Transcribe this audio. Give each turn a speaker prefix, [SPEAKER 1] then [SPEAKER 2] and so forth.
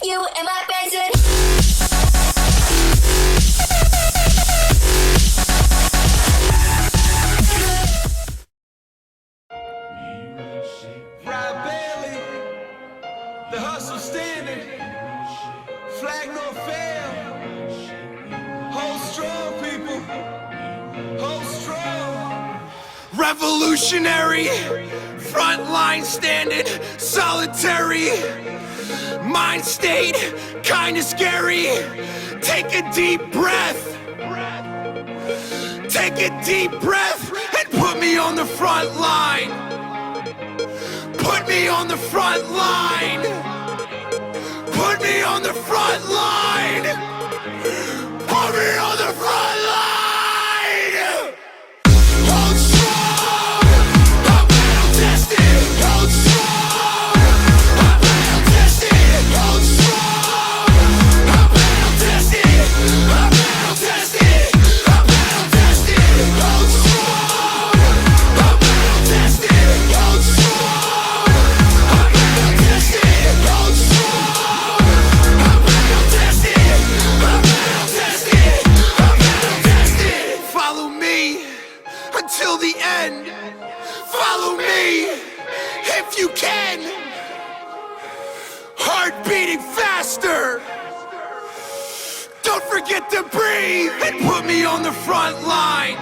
[SPEAKER 1] You and my friends would.
[SPEAKER 2] Ride Bailey, the hustle standing, flag no fail. Hold strong, people, hold strong. Revolutionary, front line standing, solitary. Mind state, kinda scary. Take a deep breath. Take a deep breath and put me on the front line. Put me on the front line. Put me on the front line. Put me on the front line. Hold strong. I'm battle tested. Hold strong. I'm battle tested. Hold strong. I'm battle tested. I'm battle tested. I'm battle tested. Hold strong. I'm battle tested. Hold strong. I'm battle tested. Hold strong. I'm battle tested. I'm battle tested. I'm battle tested. Follow me until the end. Follow me if you can. Heart beating faster. Don't forget to breathe and put me on the front line.